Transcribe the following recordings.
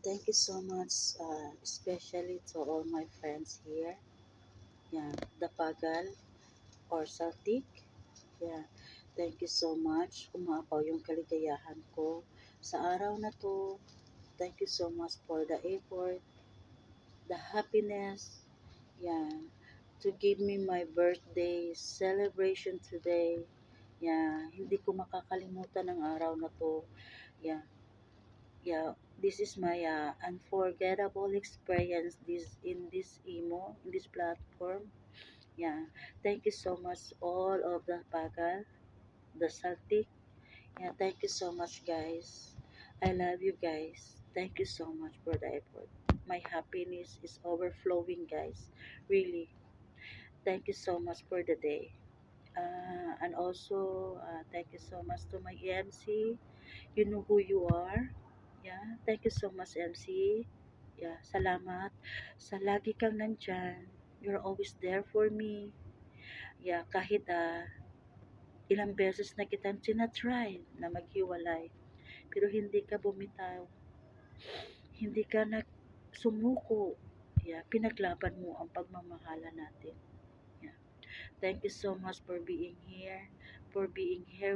Thank you so much, especially to all my friends here. Yeah, Dapagal or Saltik. Yeah, thank you so much. Umaapaw yung kaligayahan ko sa araw na to. Thank you so much for the effort, the happiness. Yeah, to give me my birthday celebration today. Yeah, hindi ko makakalimutan ang araw na to. Yeah, yeah, this is my unforgettable experience this emo in this platform. Yeah, thank you so much all of the pagal, the saltik. Yeah, thank you so much guys. I love you guys. Thank you so much for the effort. My happiness is overflowing, guys. Really, thank you so much for the day. And also, thank you so much to my MC. You know who you are. Yeah, thank you so much, MC. Yeah, salamat sa lagi kang nandyan. You're always there for me. Yeah, kahit ilang beses na kitang tinatry na maghiwalay, pero hindi ka bumitaw. Hindi ka sumuko. Yeah, pinaglaban mo ang pagmamahala natin. Yeah. Thank you so much for being here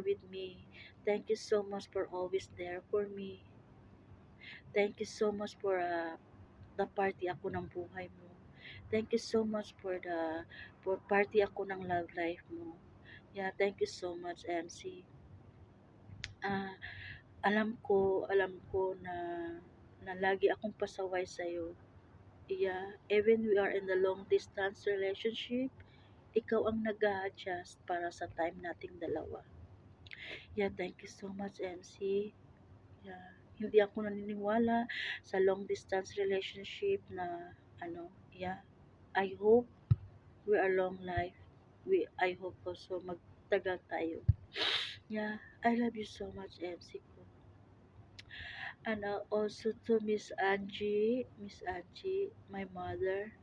with me. Thank you so much for always there for me. Thank you so much for the party ako ng buhay mo. Thank you so much for party ako ng love life mo. Yeah, thank you so much, MC. Ah, alam ko na lagi akong pasaway sa iyo. Yeah, even we are in the long distance relationship, ikaw ang nag-a-adjust para sa time nating dalawa. Yeah, thank you so much, MC. Yeah, hindi ako naniniwala sa long distance relationship na yeah. I hope we are long life. I hope also magtagal tayo. Yeah, I love you so much, MC ko. And also to Miss Angie, my mother,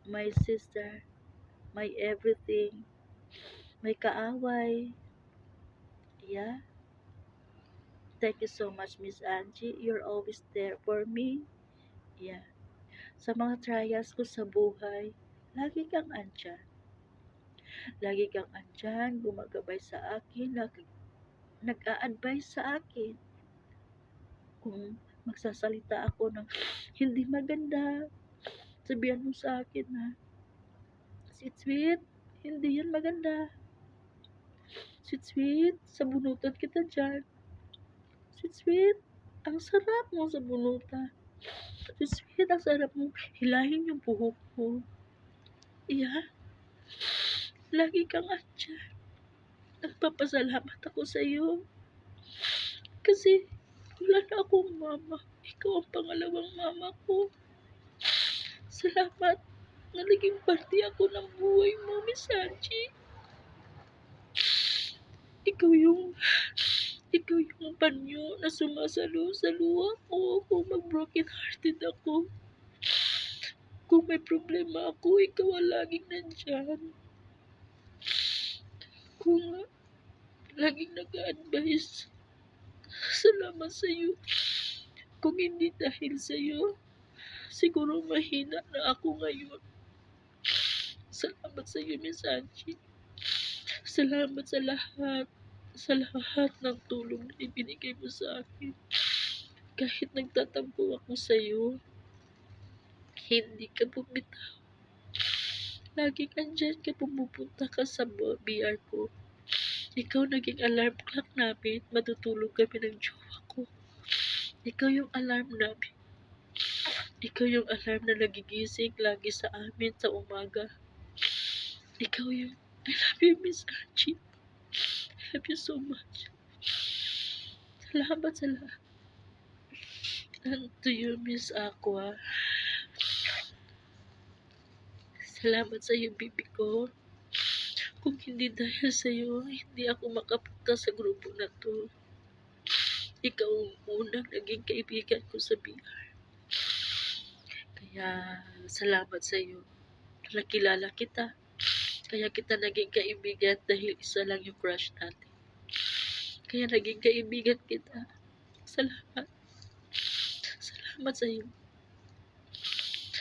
my sister, my everything, my kaaway. Yeah, thank you so much, Miss Angie. You're always there for me. Yeah, sa mga trials ko sa buhay, lagi kang andyan. Lagi kang andyan, gumagabay sa akin, nag-a-advise sa akin. Kung magsasalita ako ng hindi maganda, sabihan mo sa akin na, sweet, hindi yan maganda. Sweet, sabunutan kita dyan. Sweet, ang sarap mo sabunutan. Sweet, ang sarap mo hilahin yung buhok mo. Yeah, lagi kang andyan. Nagpapasalamat ako sa iyo. Kasi wala na akong mama. Ikaw ang pangalawang mama ko. Salamat na naging parte ako ng buhay mo, Miss Angie. Ikaw yung panyo na sumasalo-salo ako kung mag-broken hearted ako. Kung may problema ako, ikaw ang laging nandyan. Kung laging nag-a-advise, salamat sa iyo. Kung hindi dahil sa iyo, siguro mahina na ako ngayon. Salamat sa iyo, Miss Angie. Salamat sa lahat ng tulong na ibinigay mo sa akin. Kahit nagtatampo ako sa iyo, hindi ka bumitaw. Lagi andyan ka, pumupunta ka sa BR ko. Ikaw naging alarm clock namin, matutulog kami ng jowa ko. Ikaw yung alarm namin. Ikaw yung alarm na nagigising lagi sa amin sa umaga. Ikaw yung, I love you, Miss Angie. I love you so much. Salamat sa lahat. And to you, Miss Aqua. Salamat sa iyo, bibi ko. Kung hindi dahil sa iyo, hindi ako makapunta sa grupo na to. Ikaw ang unang naging kaibigan ko sa BR. Kaya, salamat sa iyo. Nakilala kita. Kaya kita naging kaibigan dahil isa lang yung crush natin. Kaya naging kaibigan kita. Salamat. Salamat sa iyo.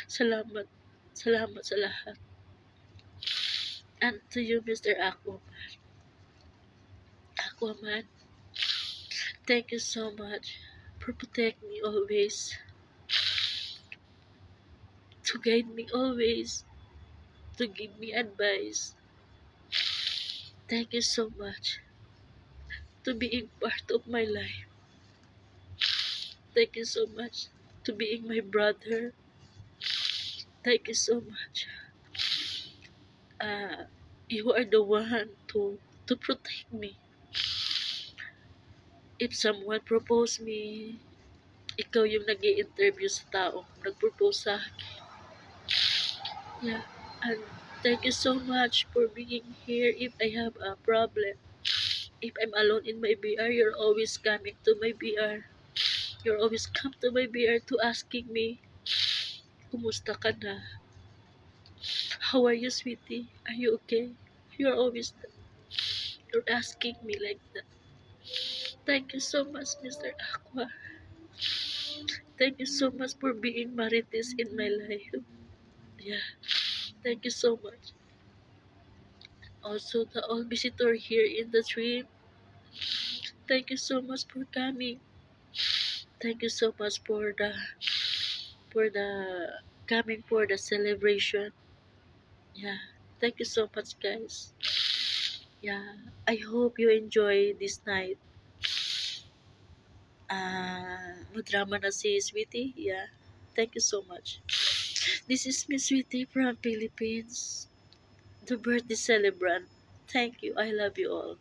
Salamat. Salamat sa lahat. And to you, Mr. Aquaman, thank you so much for protecting me always, to guide me always, to give me advice. Thank you so much to being part of my life. Thank you so much to being my brother. Thank you so much. Uh, you are the one to protect me. If someone propose me, ikaw yung nag-i-interview sa tao, nag-propose sa akin. Yeah. And thank you so much for being here. If I have a problem, if I'm alone in my BR, you're always coming to my BR. You're always come to my BR to asking me, kumusta ka na? How are you, sweetie? Are you okay? You're always, you're asking me like that. Thank you so much, Mr. Aqua. Thank you so much for being Marites in my life. Yeah, thank you so much. Also, the all visitor here in the trip, thank you so much for coming. Thank you so much for the coming for the celebration. Yeah, thank you so much, guys. Yeah, I hope you enjoy this night. Madrama na si Sweetie. Yeah, thank you so much. This is Miss Sweetie from Philippines, the birthday celebrant. Thank you. I love you all.